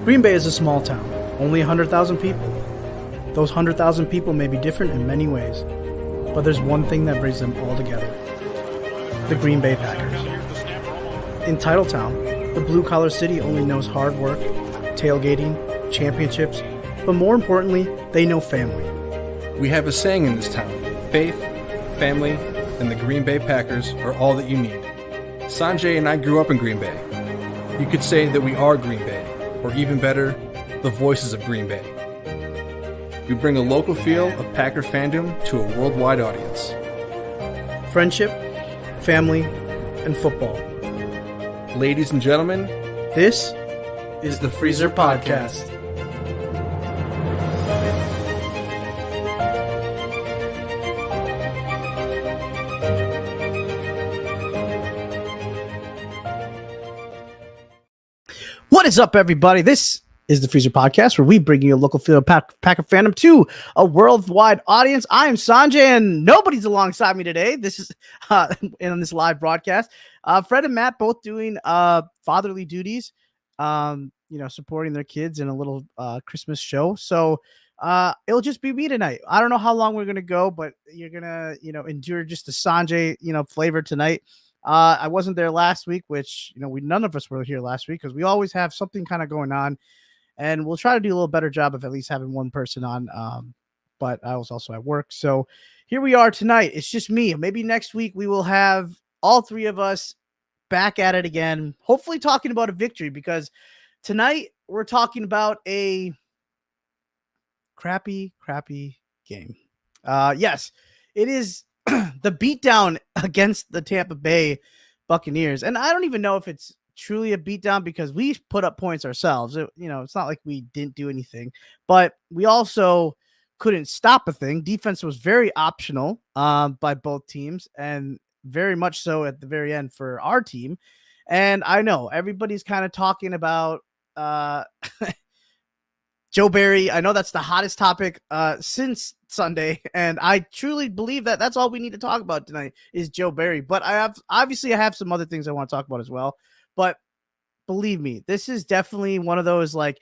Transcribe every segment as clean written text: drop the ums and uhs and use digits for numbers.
Green Bay is a small town, only 100,000 people. Those 100,000 people may be different in many ways, but there's one thing that brings them all together: the Green Bay Packers. In Titletown, the blue-collar city only knows hard work, tailgating, championships, but more importantly, they know family. We have a saying in this town: faith, family, and the Green Bay Packers are all that you need. Sanjay and I grew up in Green Bay. You could say that we are Green Bay, or even better, the voices of Green Bay. We bring a local feel of Packer fandom to a worldwide audience. Friendship, family, and football. Ladies and gentlemen, This is the Freezer Podcast. What is up, everybody? This is the Freezer Podcast, where we bring you a local feel of Packer fandom to a worldwide audience. I am Sanjay, and nobody's alongside me today. This is in this live broadcast. Fred and Matt both doing fatherly duties, supporting their kids in a little Christmas show. So it'll just be me tonight. I don't know how long we're gonna go, but you're gonna endure just the Sanjay flavor tonight. I wasn't there last week, which none of us were here last week because we always have something kind of going on, and we'll try to do a little better job of at least having one person on. But I was also at work, so here we are tonight. It's just me. Maybe next week we will have all three of us back at it again, hopefully talking about a victory, because tonight we're talking about a crappy game. Yes, it is the beatdown against the Tampa Bay Buccaneers. And I don't even know if it's truly a beatdown because we put up points ourselves. It's not like we didn't do anything, but we also couldn't stop a thing. Defense was very optional by both teams, and very much so at the very end for our team. And I know everybody's kind of talking about Joe Barry. I know that's the hottest topic since Sunday, and I truly believe that that's all we need to talk about tonight is Joe Barry. But I have some other things I want to talk about as well. But believe me, this is definitely one of those like,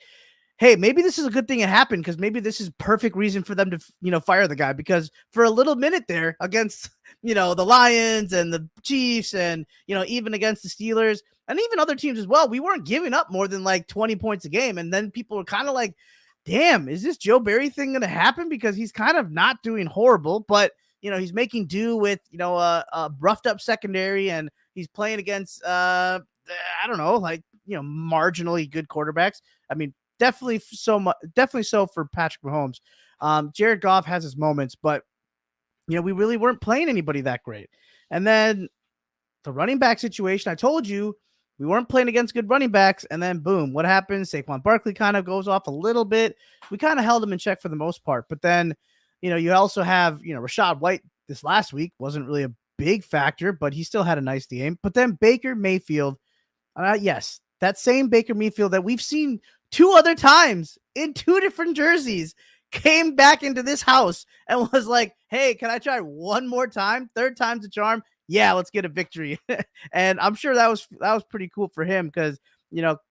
hey, maybe this is a good thing it happened because maybe this is perfect reason for them to fire the guy, because for a little minute there against the Lions and the Chiefs and even against the Steelers and even other teams as well, we weren't giving up more than like 20 points a game, and then people were kind of like, damn, is this Joe Barry thing going to happen? Because he's kind of not doing horrible, but he's making do with a roughed up secondary, and he's playing against I don't know, like marginally good quarterbacks. I mean, definitely so for Patrick Mahomes. Jared Goff has his moments, but we really weren't playing anybody that great. And then the running back situation, I told you we weren't playing against good running backs, and then boom, what happens? Saquon Barkley kind of goes off a little bit. We kind of held him in check for the most part, but then you also have Rachaad White this last week wasn't really a big factor, but he still had a nice game. But then Baker Mayfield, yes, that same Baker Mayfield that we've seen two other times in two different jerseys, came back into this house and was like, hey, can I try one more time? Third time's a charm. Yeah, let's get a victory. And I'm sure that was pretty cool for him because,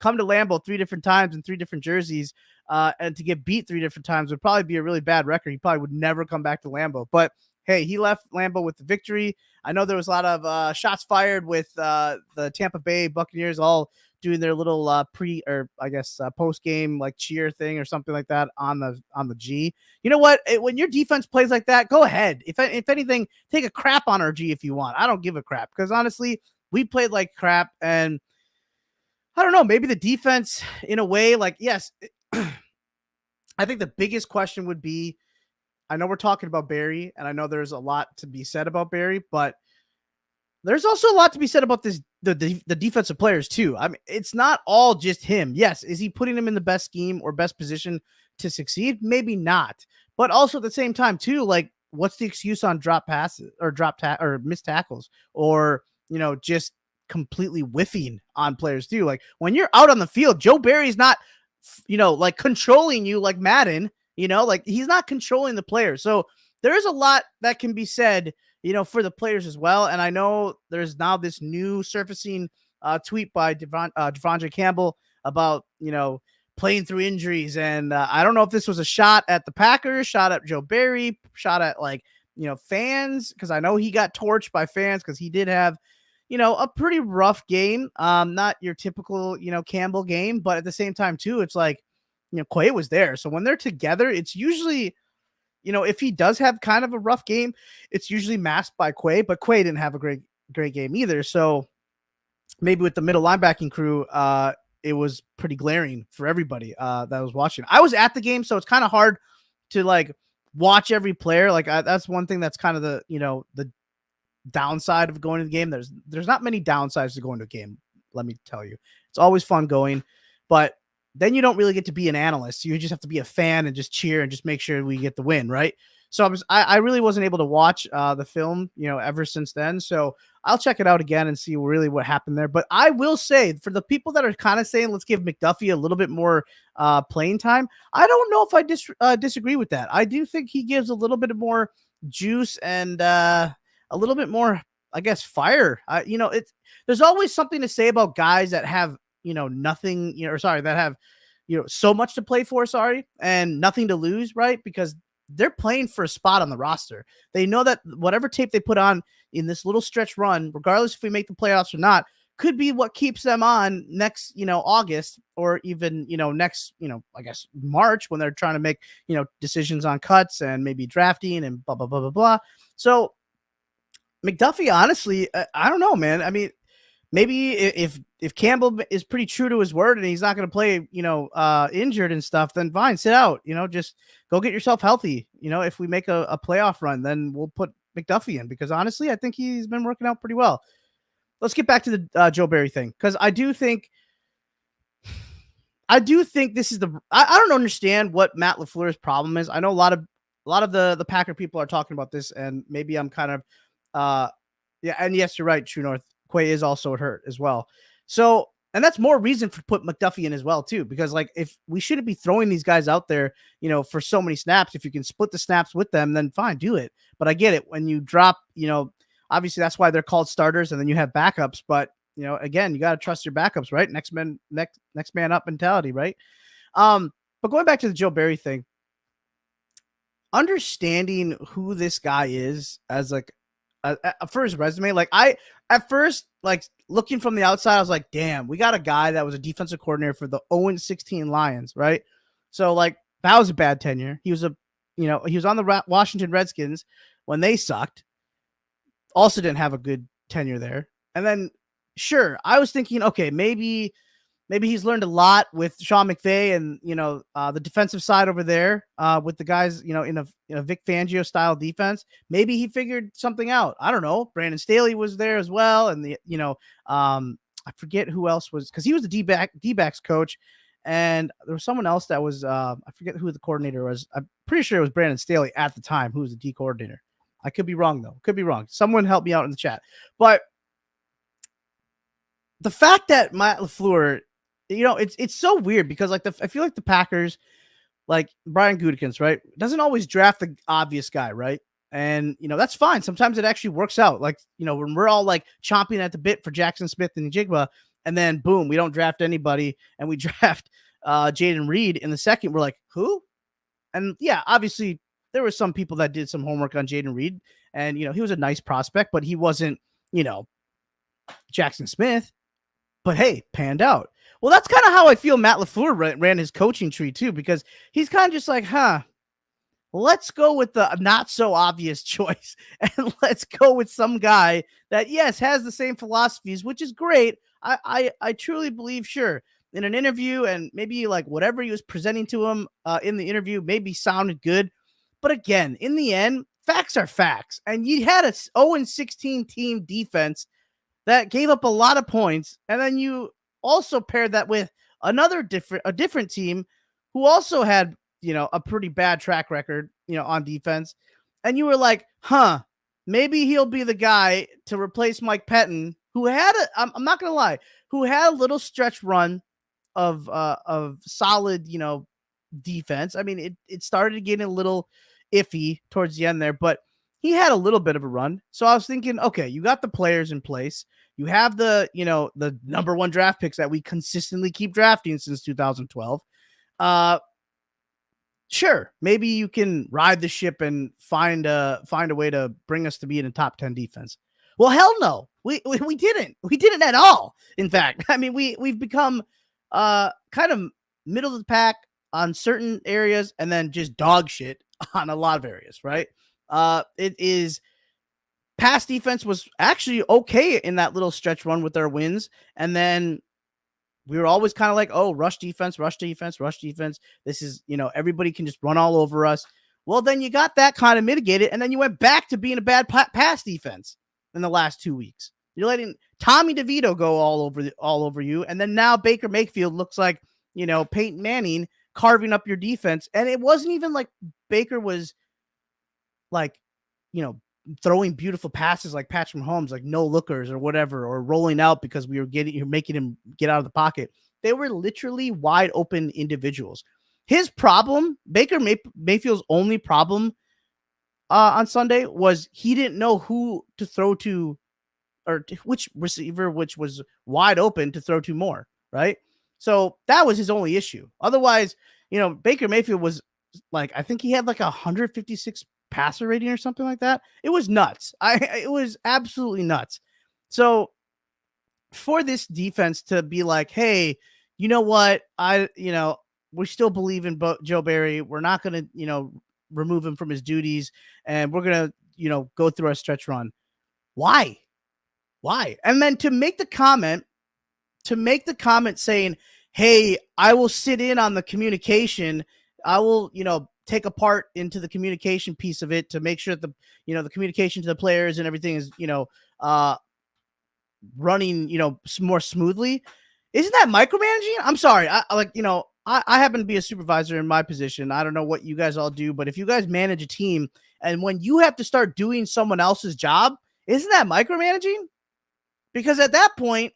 come to Lambeau 3 different times in 3 different jerseys and to get beat 3 different times would probably be a really bad record. He probably would never come back to Lambeau. But, hey, he left Lambeau with the victory. I know there was a lot of shots fired with the Tampa Bay Buccaneers all doing their little post game like cheer thing or something like that on the G. You know what? When your defense plays like that, go ahead. If anything, take a crap on our G if you want. I don't give a crap because honestly, we played like crap, and I don't know. Maybe the defense, in a way, like yes, I think the biggest question would be. I know we're talking about Barry, and I know there's a lot to be said about Barry, but there's also a lot to be said about the defensive players too. I mean, it's not all just him. Yes, is he putting him in the best scheme or best position to succeed? Maybe not. But also at the same time too, like what's the excuse on drop passes or or missed tackles or just completely whiffing on players too? Like when you're out on the field, Joe Barry's not like controlling you like Madden, like he's not controlling the players. So there is a lot that can be said for the players as well. And I know there's now this new surfacing tweet by Devondre Campbell about, playing through injuries. And I don't know if this was a shot at the Packers, shot at Joe Barry, shot at fans, because I know he got torched by fans because he did have, a pretty rough game. Not your typical, Campbell game, but at the same time too, it's like, Quay was there. So when they're together, it's usually, if he does have kind of a rough game, it's usually masked by Quay, but Quay didn't have a great game either. So maybe with the middle linebacking crew, it was pretty glaring for everybody that was watching. I was at the game, so it's kind of hard to watch every player. That's one thing that's kind of the downside of going to the game. There's not many downsides to going to a game. Let me tell you, it's always fun going, but then you don't really get to be an analyst. You just have to be a fan and just cheer and just make sure we get the win, right? So I really wasn't able to watch the film, ever since then. So I'll check it out again and see really what happened there. But I will say, for the people that are kind of saying, let's give McDuffie a little bit more playing time, I don't know if I disagree with that. I do think he gives a little bit more juice and a little bit more, I guess, fire. There's always something to say about guys that have, nothing, that have, so much to play for, and nothing to lose, right? Because they're playing for a spot on the roster. They know that whatever tape they put on in this little stretch run, regardless if we make the playoffs or not, could be what keeps them on next, August, or even, next, I guess March, when they're trying to make, decisions on cuts and maybe drafting and blah, blah, blah, blah, blah. So McDuffie, honestly, I don't know, man. I mean, maybe if Campbell is pretty true to his word and he's not going to play, injured and stuff, then fine, sit out, just go get yourself healthy. If we make a playoff run, then we'll put McDuffie in, because honestly, I think he's been working out pretty well. Let's get back to the Joe Barry thing, because I do think this is I don't understand what Matt LaFleur's problem is. I know a lot of the Packer people are talking about this, and maybe I'm kind of and yes, you're right, True North. Quay is also hurt as well. So, and that's more reason for put McDuffie in as well too, because if we shouldn't be throwing these guys out there, for so many snaps, if you can split the snaps with them, then fine, do it. But I get it when you drop, obviously that's why they're called starters, and then you have backups. But again, you got to trust your backups, right? Next man up mentality, right? But going back to the Joe Barry thing, understanding who this guy is as for his resume, at first, looking from the outside, I was like, damn, we got a guy that was a defensive coordinator for the 0-16 Lions, right? So that was a bad tenure. He was he was on the Washington Redskins when they sucked. Also didn't have a good tenure there. And then, sure, I was thinking, okay, maybe he's learned a lot with Sean McVay and, the defensive side over there with the guys, in a Vic Fangio style defense. Maybe he figured something out. I don't know. Brandon Staley was there as well. And I forget who else was, because he was the D-backs coach. And there was someone else that was, I forget who the coordinator was. I'm pretty sure it was Brandon Staley at the time, who was the D coordinator. I could be wrong though. Could be wrong. Someone help me out in the chat. But the fact that Matt LaFleur, it's so weird, because I feel like the Packers, Brian Gutekunst, right, doesn't always draft the obvious guy, right? And that's fine. Sometimes it actually works out. When we're all chomping at the bit for Jackson Smith and Njigba, and then boom, we don't draft anybody, and we draft Jayden Reed in the second. We're like, who? And yeah, obviously there were some people that did some homework on Jayden Reed, and he was a nice prospect, but he wasn't Jackson Smith. But hey, panned out. Well, that's kind of how I feel Matt LaFleur ran his coaching tree too, because he's kind of just let's go with the not so obvious choice, and let's go with some guy that, yes, has the same philosophies, which is great. I truly believe, sure, in an interview, and maybe whatever he was presenting to him in the interview maybe sounded good. But again, in the end, facts are facts. And you had a 0-16 team defense that gave up a lot of points, and then you also paired that with a different team who also had, a pretty bad track record, on defense. And you were like, maybe he'll be the guy to replace Mike Pettin, who had I'm not going to lie, who had a little stretch run of solid, defense. I mean, it started getting a little iffy towards the end there, but he had a little bit of a run. So I was thinking, okay, you got the players in place. You have the number one draft picks that we consistently keep drafting since 2012. Sure, maybe you can ride the ship and find a way to bring us to be in a top 10 defense. Well, hell no. We didn't. We didn't at all. In fact, I mean, we've become kind of middle of the pack on certain areas and then just dog shit on a lot of areas, right? It is pass defense was actually okay in that little stretch run with our wins, and then we were always kind of like, oh, rush defense, rush defense, rush defense. This is, everybody can just run all over us. Well, then you got that kind of mitigated, and then you went back to being a bad pass defense in the last 2 weeks. You're letting Tommy DeVito go all over you, and then now Baker Mayfield looks like, Peyton Manning carving up your defense, and it wasn't even like Baker was like, throwing beautiful passes like Patrick Mahomes, like no lookers or whatever, or rolling out because you're making him get out of the pocket. They were literally wide open individuals. His problem, Baker Mayfield's only problem on Sunday was he didn't know who to throw to or which receiver, which was wide open to throw to more, right? So that was his only issue. Otherwise, Baker Mayfield was like, I think he had like 156 passer rating or something like that. It was nuts. It was absolutely nuts. So for this defense to be like, hey, you know what? We still believe in Joe Barry. We're not going to, remove him from his duties, and we're going to, go through our stretch run. Why? And then to make the comment saying, hey, I will sit in on the communication. I will, take a part into the communication piece of it to make sure that the communication to the players and everything is, running, more smoothly. Isn't that micromanaging? I'm sorry. I happen to be a supervisor in my position. I don't know what you guys all do, but if you guys manage a team and when you have to start doing someone else's job, isn't that micromanaging? Because at that point,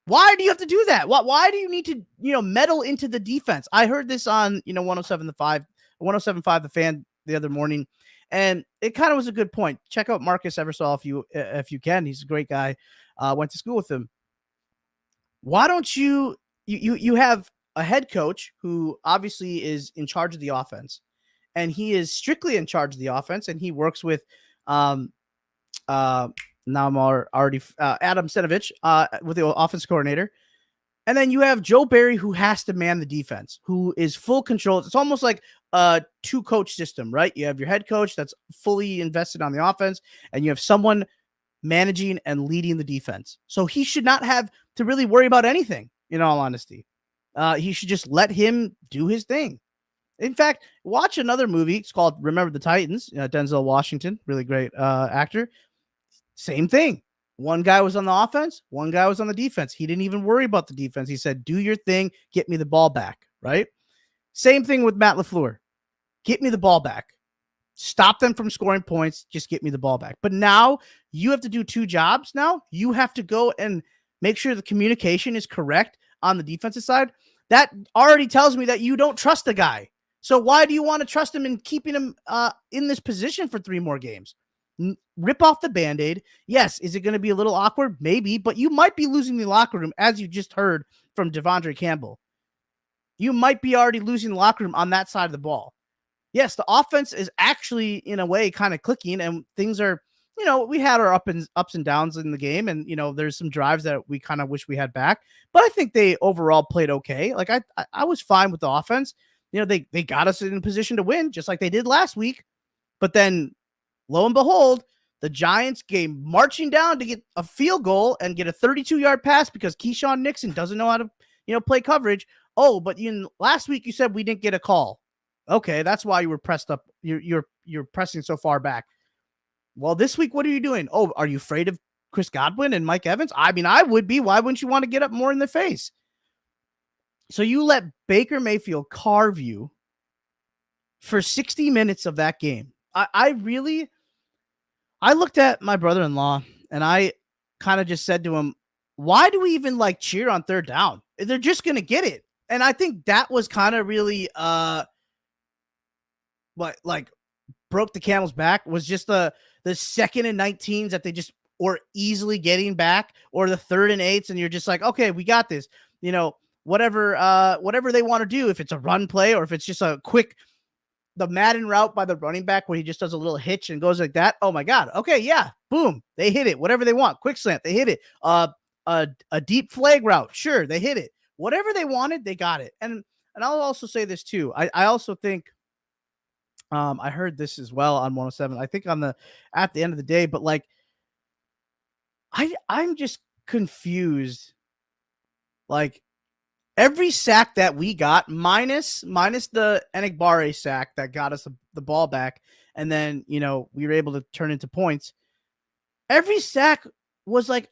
why do you have to do that? Why do you need to, meddle into the defense? I heard this on, 107.5 The Fan the other morning, and it kind of was a good point. Check out Marcus Eversole if you can. He's a great guy. Went to school with him. Why don't you have a head coach who obviously is in charge of the offense, and he is strictly in charge of the offense, and he works with Adam Stenavich with the offense coordinator. And then you have Joe Barry, who has to man the defense, who is full control. It's almost like a 2-coach system, right? You have your head coach that's fully invested on the offense, and you have someone managing and leading the defense. So he should not have to really worry about anything, in all honesty. He should just let him do his thing. In fact, watch another movie. It's called Remember the Titans. Denzel Washington, really great actor. Same thing. One guy was on the offense. One guy was on the defense. He didn't even worry about the defense. He said, do your thing. Get me the ball back, right? Same thing with Matt LaFleur. Get me the ball back. Stop them from scoring points. Just get me the ball back. But now you have to do 2 jobs now. You have to go and make sure the communication is correct on the defensive side. That already tells me that you don't trust the guy. So why do you want to trust him and keeping him in this position for 3 more games? Rip off the Band-Aid. Yes, is it going to be a little awkward? Maybe, but you might be losing the locker room, as you just heard from Devondre Campbell. You might be already losing the locker room on that side of the ball. Yes, the offense is actually, in a way, kind of clicking, and things are, we had our ups and downs in the game, and, there's some drives that we kind of wish we had back, but I think they overall played okay. Like, I was fine with the offense. They got us in a position to win, just like they did last week, but then lo and behold, the Giants came marching down to get a field goal and get a 32-yard pass because Keyshawn Nixon doesn't know how to, play coverage. Oh, but last week you said we didn't get a call. Okay, that's why you were pressed up. You're pressing so far back. Well, this week, what are you doing? Oh, are you afraid of Chris Godwin and Mike Evans? I mean, I would be. Why wouldn't you want to get up more in their face? So you let Baker Mayfield carve you for 60 minutes of that game. I looked at my brother-in-law and I kind of just said to him, why do we even cheer on 3rd down? They're just going to get it. And I think that was kind of really, broke the camel's back was just the 2nd and 19s that they just were easily getting back, or the 3rd and 8s. And you're just like, okay, we got this. whatever they want to do, if it's a run play or if it's just a quick the Madden route by the running back where he just does a little hitch and goes like that. Oh my God. Okay, yeah. Boom. They hit it. Whatever they want. Quick slant. They hit it. A deep flag route. Sure, they hit it. Whatever they wanted, they got it. And I'll also say this too. I also think I heard this as well on 107. I think at the end of the day, but like I'm just confused. Like every sack that we got, minus the Enagbare sack that got us the ball back, and then we were able to turn into points. Every sack was like,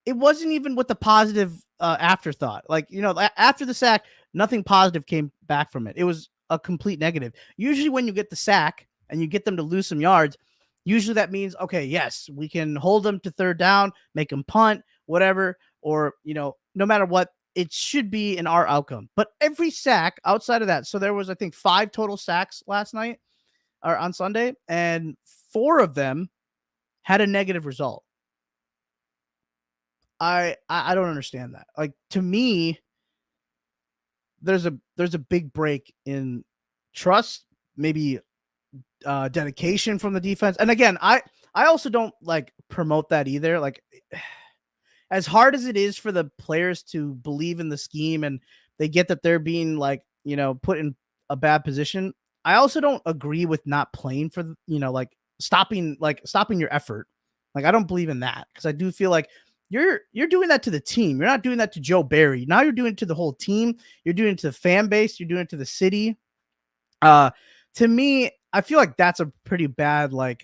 it wasn't even with the positive afterthought. Like after the sack, nothing positive came back from it. It was a complete negative. Usually, when you get the sack and you get them to lose some yards, usually that means okay, yes, we can hold them to third down, make them punt, whatever, or no matter what. It should be in our outcome. But every sack outside of that, so there was, I think, 5 total sacks last night or on Sunday, and 4 of them had a negative result. I don't understand that. Like, to me, there's a big break in trust, maybe dedication from the defense. And again, I also don't like promote that either. Like, as hard as it is for the players to believe in the scheme and they get that they're being like, put in a bad position, I also don't agree with not playing for, like stopping your effort. Like, I don't believe in that because I do feel like you're doing that to the team. You're not doing that to Joe Barry. Now you're doing it to the whole team. You're doing it to the fan base. You're doing it to the city. To me, I feel like that's a pretty bad look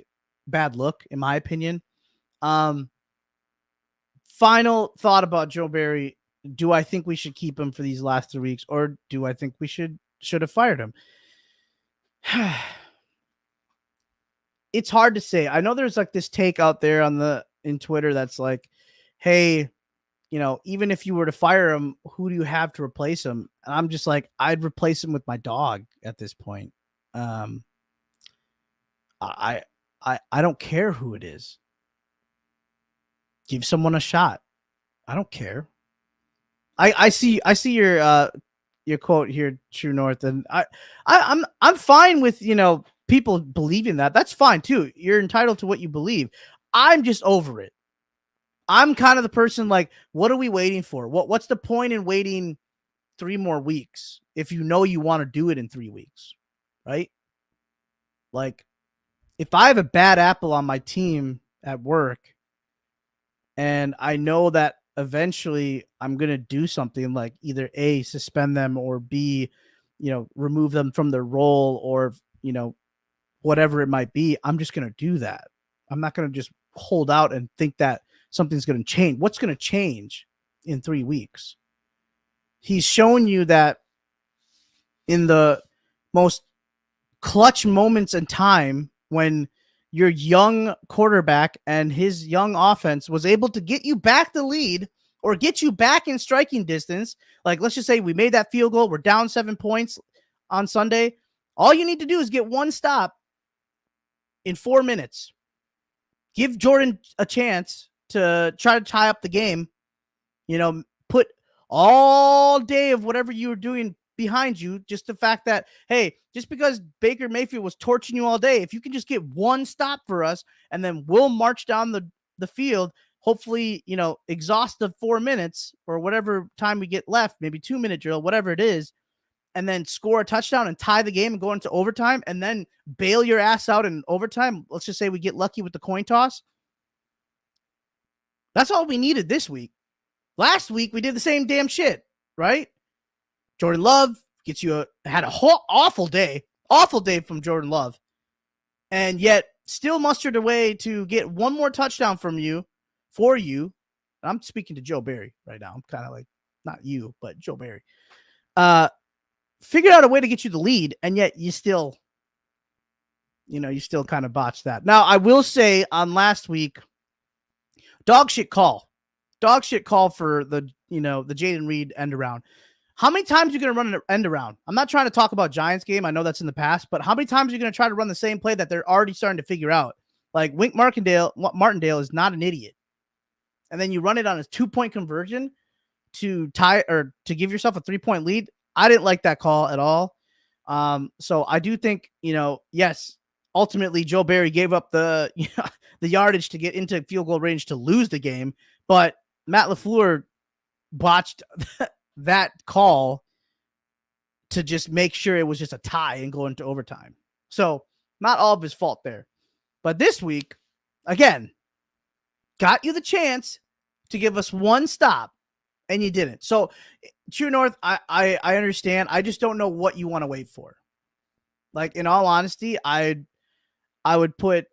in my opinion. Final thought about Joe Barry. Do I think we should keep him for these last 3 weeks, or do I think we should have fired him? It's hard to say. I know there's like this take out there in Twitter that's like, hey, even if you were to fire him, who do you have to replace him? And I'm just like, I'd replace him with my dog at this point. I don't care who it is. Give someone a shot. I don't care. I see your quote here, True North, and I'm fine with people believing that. That's fine too. You're entitled to what you believe. I'm just over it. I'm kind of the person like, what are we waiting for? What's the point in waiting 3 more weeks if you want to do it in 3 weeks, right? Like, if I have a bad apple on my team at work, and I know that eventually I'm going to do something like either A, suspend them, or B, remove them from their role, or, whatever it might be, I'm just going to do that. I'm not going to just hold out and think that something's going to change. What's going to change in 3 weeks? He's shown you that in the most clutch moments in time when your young quarterback and his young offense was able to get you back the lead or get you back in striking distance. Like, let's just say we made that field goal. We're down 7 points on Sunday. All you need to do is get one stop in 4 minutes. Give Jordan a chance to try to tie up the game. Put all day of whatever you were doing behind you. Just the fact that, hey, just because Baker Mayfield was torching you all day, if you can just get one stop for us, and then we'll march down the field, hopefully, exhaust the 4 minutes or whatever time we get left, maybe 2-minute drill, whatever it is, and then score a touchdown and tie the game and go into overtime and then bail your ass out in overtime. Let's just say we get lucky with the coin toss. That's all we needed this week. Last week, we did the same damn shit, right? Jordan Love had a whole awful day from Jordan Love, and yet still mustered a way to get one more touchdown for you. I'm speaking to Joe Barry right now. I'm kind of like, not you, but Joe Barry. Figured out a way to get you the lead, and yet you still kind of botched that. Now, I will say on last week, dog shit call for the Jayden Reed end around. How many times are you going to run an end around? I'm not trying to talk about Giants game. I know that's in the past, but how many times are you going to try to run the same play that they're already starting to figure out? Like, Wink Martindale is not an idiot. And then you run it on a 2-point conversion. to tie or to give yourself a 3-point lead. I didn't like that call at all. So I do think, yes, ultimately Joe Barry gave up the the yardage to get into field goal range to lose the game, but Matt LaFleur botched that call to just make sure it was just a tie and go into overtime. So not all of his fault there. But this week, again, got you the chance to give us one stop, and you didn't. So True North, I understand. I just don't know what you want to wait for. Like, in all honesty, I would put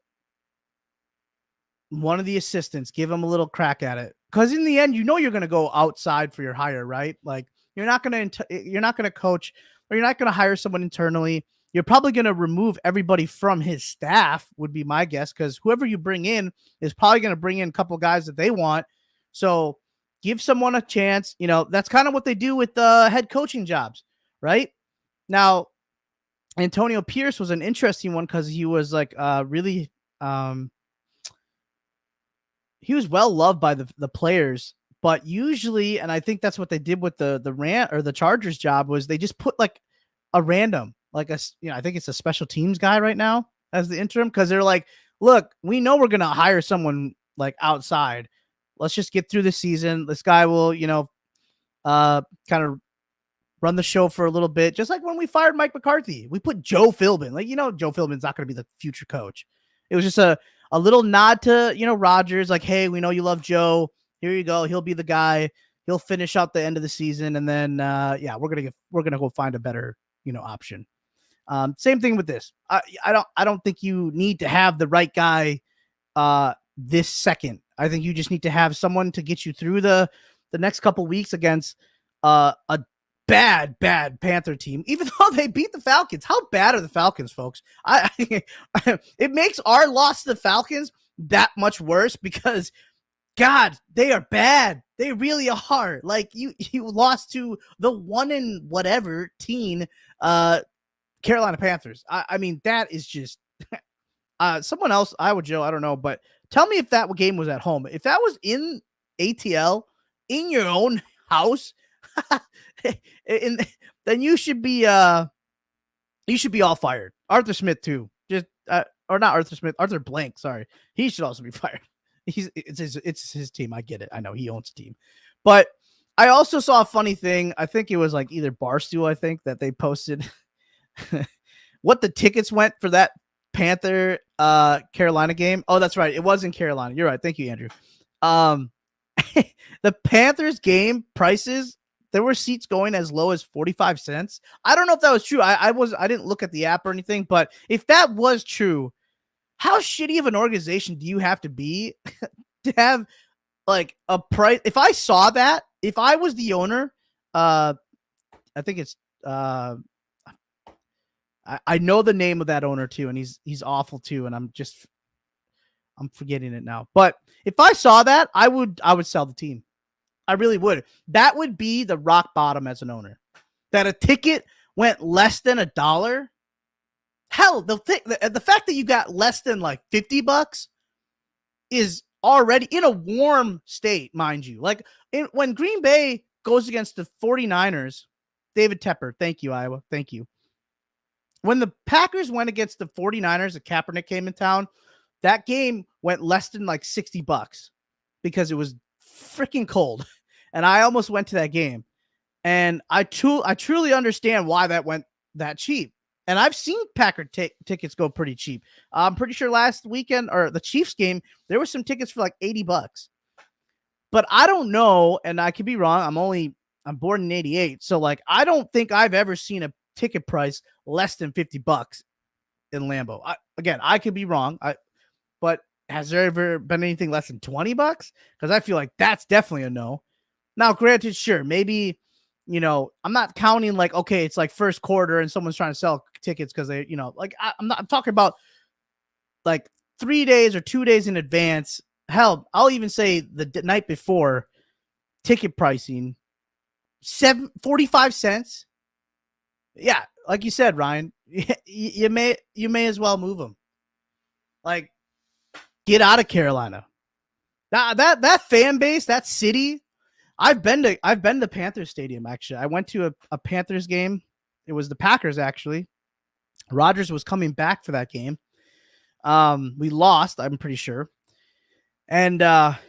one of the assistants, give him a little crack at it. Because in the end, you're going to go outside for your hire, right? Like, you're not going to coach, or you're not going to hire someone internally. You're probably going to remove everybody from his staff, would be my guess, because whoever you bring in is probably going to bring in a couple guys that they want. So give someone a chance. That's kind of what they do with the head coaching jobs, right? Now, Antonio Pierce was an interesting one because he was like really he was well loved by the players, but usually, and I think that's what they did with the Chargers job, was they just put like a random, like I think it's a special teams guy right now as the interim, because they're like, look, we know we're gonna hire someone like outside. Let's just get through the season. This guy will, kind of run the show for a little bit. Just like when we fired Mike McCarthy, we put Joe Philbin. Like, Joe Philbin's not going to be the future coach. It was just a little nod to, Rodgers. Like, hey, we know you love Joe. Here you go. He'll be the guy. He'll finish out the end of the season. And then, we're going to go find a better, option. Same thing with this. I don't think you need to have the right guy this second. I think you just need to have someone to get you through the next couple weeks against a bad Panther team, even though they beat the Falcons. How bad are the Falcons, folks? It makes our loss to the Falcons that much worse because, God, they are bad. They really are. Like, you lost to the 1-and-whatever teen Carolina Panthers. I mean, that is just someone else. Joe, I don't know, but tell me if that game was at home. If that was in ATL, in your own house, then you should be all fired. Arthur Smith too. Just or not Arthur Smith, Arthur Blank. Sorry, he should also be fired. It's his team. I get it. I know he owns a team, but I also saw a funny thing. I think it was like either Barstool. I think that they posted what the tickets went for that Panther Carolina game. Oh, that's right. It was in Carolina. You're right. Thank you, Andrew. The Panthers game prices, there were seats going as low as 45 cents. I don't know if that was true. I didn't look at the app or anything, but if that was true, how shitty of an organization do you have to be to have like a price? If I saw that, if I was the owner, I think it's I know the name of that owner too, and he's awful too, and I'm forgetting it now. But if I saw that, I would sell the team. I really would. That would be the rock bottom as an owner. That a ticket went less than $1. Hell, the fact that you got less than like $50 is already in a warm state, mind you. Like when Green Bay goes against the 49ers, David Tepper, thank you, Iowa. Thank you. When the Packers went against the 49ers, the Kaepernick came in town, that game went less than like $60 because it was freaking cold. And I almost went to that game. And I truly understand why that went that cheap. And I've seen Packer tickets go pretty cheap. I'm pretty sure last weekend or the Chiefs game, there were some tickets for like $80. But I don't know, and I could be wrong. I'm born in 88. So like, I don't think I've ever seen a ticket price less than $50 in Lambeau. I could be wrong. But has there ever been anything less than $20? Because I feel like that's definitely a no. Now, granted, sure, maybe, I'm not counting like, okay, it's like first quarter and someone's trying to sell tickets because they, I'm talking about like 3 days or 2 days in advance. Hell, I'll even say the night before, ticket pricing, 45 cents. Yeah, like you said, Ryan, you may as well move them. Like, get out of Carolina. That fan base, that city, I've been to Panthers Stadium actually. I went to a Panthers game. It was the Packers actually. Rodgers was coming back for that game. We lost, I'm pretty sure. And that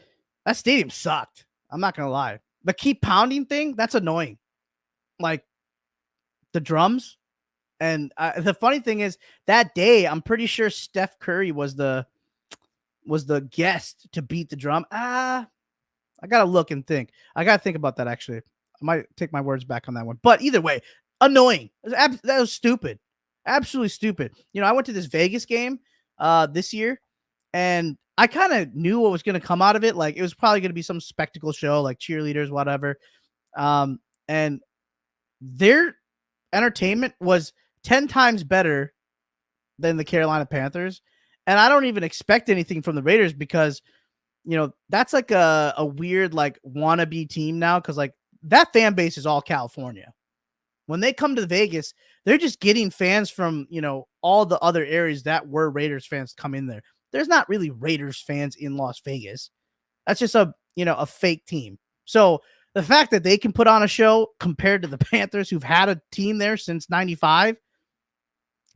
stadium sucked. I'm not gonna lie. The keep pounding thing, that's annoying. Like the drums. And the funny thing is that day, I'm pretty sure Steph Curry was the guest to beat the drum. I gotta look and think. I gotta think about that actually. I might take my words back on that one. But either way, annoying. That was stupid. Absolutely stupid. You know, I went to this Vegas game this year, and I kind of knew what was going to come out of it. Like, it was probably going to be some spectacle show, like cheerleaders, whatever. And their entertainment was 10 times better than the Carolina Panthers. And I don't even expect anything from the Raiders because, you know, that's like a weird, like, wannabe team now. Cause like that fan base is all California. When they come to Vegas, they're just getting fans from, you know, all the other areas that were Raiders fans come in there. There's not really Raiders fans in Las Vegas. That's just a fake team. So the fact that they can put on a show compared to the Panthers, who've had a team there since 95,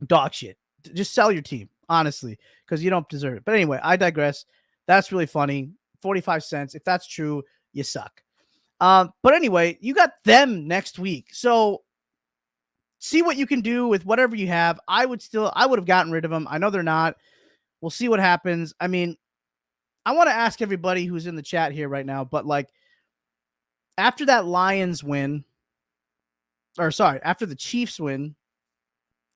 dog shit. Just sell your team, honestly, because you don't deserve it. But anyway, I digress. That's really funny. 45 cents. If that's true, you suck. But anyway, you got them next week. So see what you can do with whatever you have. I would have gotten rid of them. I know they're not. We'll see what happens. I mean, I want to ask everybody who's in the chat here right now, but like after that Lions win, after the Chiefs win,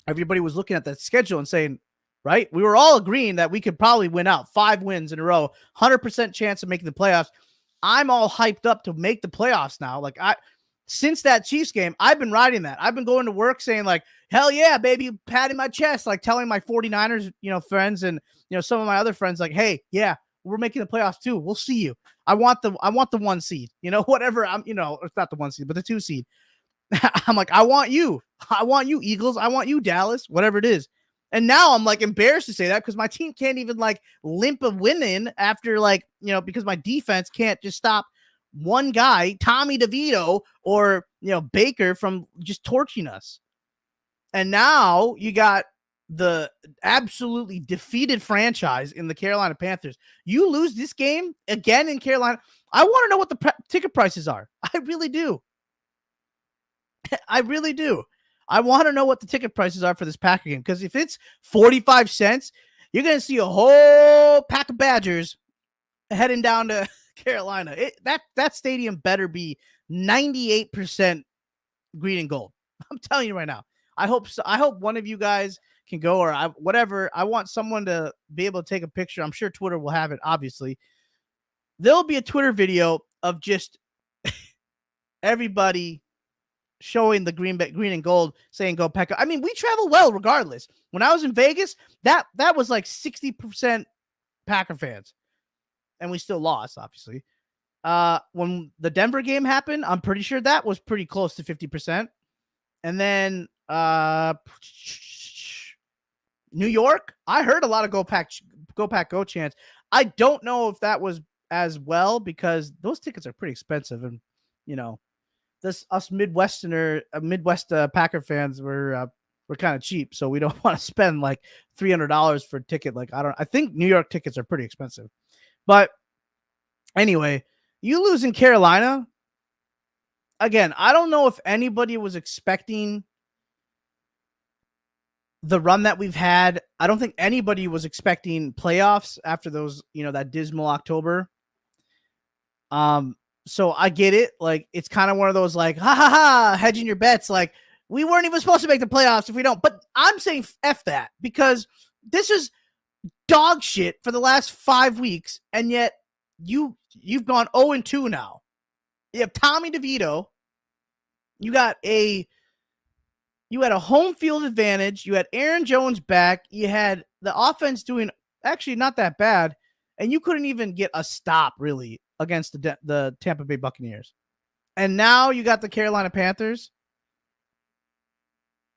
everybody was looking at that schedule and saying, right, we were all agreeing that we could probably win out 5 wins in a row, 100% chance of making the playoffs. I'm all hyped up to make the playoffs now. Like since that Chiefs game, I've been riding that. I've been going to work saying like, hell yeah, baby, patting my chest, like telling my 49ers, friends and, some of my other friends like, hey, yeah, we're making the playoffs too. We'll see you. I want the 1 seed, whatever. It's not the 1 seed, but the 2 seed. I'm like, I want you, Eagles. I want you, Dallas, whatever it is. And now I'm like embarrassed to say that because my team can't even like limp a win in after because my defense can't just stop one guy, Tommy DeVito or, Baker from just torching us. And now you got the absolutely defeated franchise in the Carolina Panthers. You lose this game again in Carolina. I want to know what the ticket prices are. I really do. I really do. I want to know what the ticket prices are for this Packer game because if it's 45 cents, you're going to see a whole pack of Badgers heading down to Carolina. That stadium better be 98% green and gold. I'm telling you right now. I hope so. I hope one of you guys can go or whatever. I want someone to be able to take a picture. I'm sure Twitter will have it, obviously. There'll be a Twitter video of just everybody showing the green and gold saying go Packer. I mean, we travel well regardless. When I was in Vegas, that was like 60% Packer fans. And we still lost, obviously. When the Denver game happened, I'm pretty sure that was pretty close to 50%. And then New York, I heard a lot of go Pack go chants. I don't know if that was as well because those tickets are pretty expensive, and us Midwest Packer fans we're kind of cheap, so we don't want to spend like $300 for a ticket. Like I think New York tickets are pretty expensive. But anyway, you lose in Carolina. Again, I don't know if anybody was expecting the run that we've had. I don't think anybody was expecting playoffs after those, that dismal October. So I get it. Like, it's kind of one of those like, ha ha ha, hedging your bets. Like, we weren't even supposed to make the playoffs if we don't. But I'm saying F that because this is dog shit for the last 5 weeks. And yet you've gone 0-2 now. You have Tommy DeVito. You had a home field advantage. You had Aaron Jones back. You had the offense doing actually not that bad. And you couldn't even get a stop really against the Tampa Bay Buccaneers. And now you got the Carolina Panthers.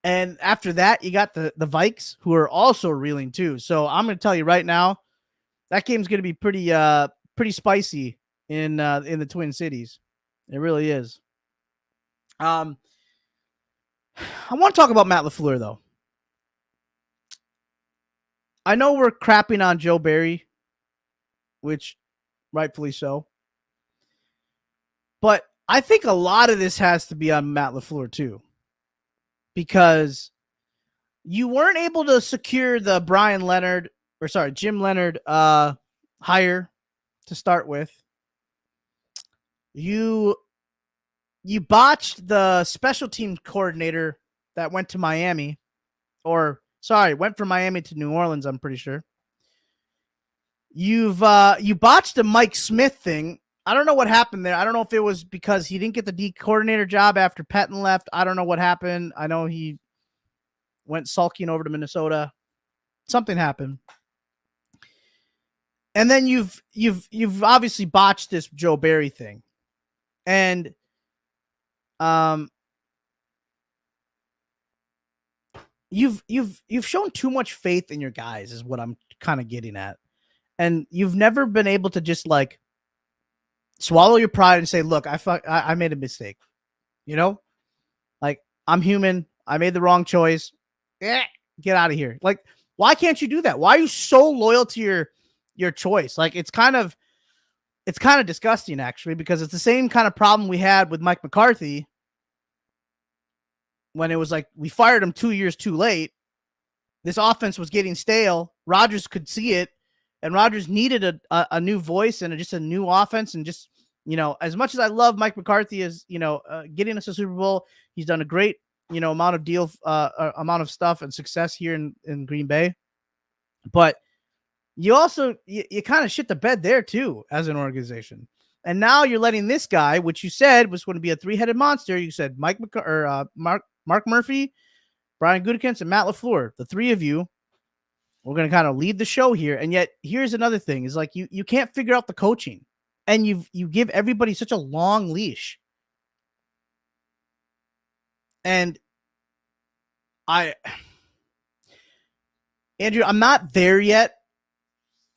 And after that, you got the Vikes, who are also reeling too. So I'm going to tell you right now, that game's going to be pretty spicy in the Twin Cities. It really is. I want to talk about Matt LaFleur, though. I know we're crapping on Joe Barry, which rightfully so. But I think a lot of this has to be on Matt LaFleur, too. Because you weren't able to secure the Jim Leonard hire to start with. You botched the special team coordinator that went to Miami, went from Miami to New Orleans, I'm pretty sure. You botched the Mike Smith thing. I don't know what happened there. I don't know if it was because he didn't get the D coordinator job after Pettine left. I don't know what happened. I know he went sulking over to Minnesota. Something happened. And then you've obviously botched this Joe Barry thing. And you've shown too much faith in your guys is what I'm kind of getting at. And you've never been able to just like swallow your pride and say, look, I made a mistake. You know? Like, I'm human. I made the wrong choice. Get out of here. Like, why can't you do that? Why are you so loyal to your choice? Like, it's kind of disgusting, actually, because it's the same kind of problem we had with Mike McCarthy when it was like we fired him 2 years too late. This offense was getting stale. Rodgers could see it, and Rodgers needed a new voice and just a new offense. And just, as much as I love Mike McCarthy as, getting us a Super Bowl, he's done a great, amount of stuff and success here in Green Bay. But you also, you kind of shit the bed there too, as an organization. And now you're letting this guy, which you said was going to be a three-headed monster. You said Mark Murphy, Brian Gutekunst, and Matt LaFleur, the three of you, we're going to kind of lead the show here. And yet here's another thing is like, you can't figure out the coaching, and you give everybody such a long leash. And Andrew, I'm not there yet.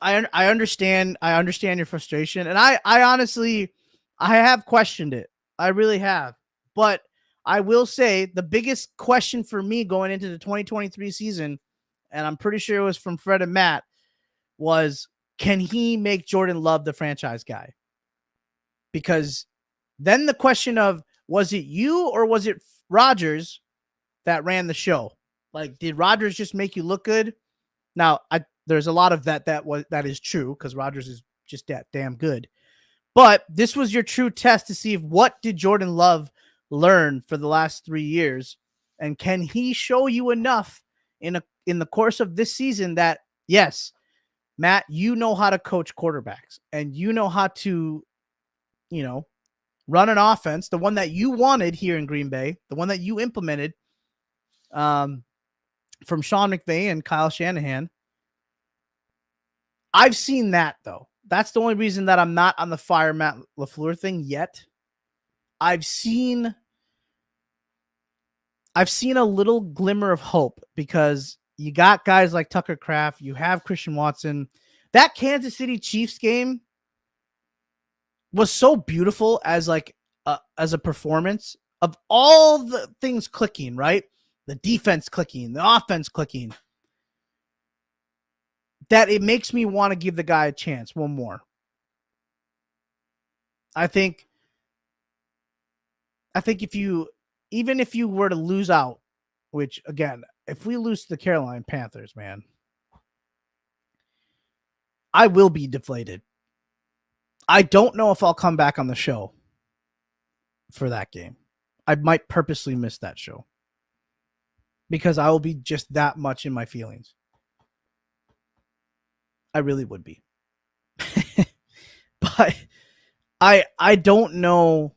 I understand your frustration. And I honestly, I have questioned it. I really have. But I will say the biggest question for me going into the 2023 season, and I'm pretty sure it was from Fred and Matt, was, can he make Jordan Love the franchise guy? Because then the question of, was it you or was it Rodgers that ran the show? Like, did Rodgers just make you look good? Now, there's a lot of that is true, because Rodgers is just that damn good. But this was your true test to see what did Jordan Love learn for the last 3 years, and can he show you enough in the course of this season that, yes, Matt, you know how to coach quarterbacks, and you know how to, run an offense, the one that you wanted here in Green Bay, the one that you implemented from Sean McVay and Kyle Shanahan. I've seen that, though. That's the only reason that I'm not on the fire Matt LaFleur thing yet. I've seen a little glimmer of hope, because you got guys like Tucker Kraft, you have Christian Watson. That Kansas City Chiefs game was so beautiful as a performance of all the things clicking, right? The defense clicking, the offense clicking, that it makes me want to give the guy a chance, one more. I think if you were to lose out, which, again, if we lose to the Carolina Panthers, man, I will be deflated. I don't know if I'll come back on the show for that game. I might purposely miss that show, because I will be just that much in my feelings. I really would be. But I don't know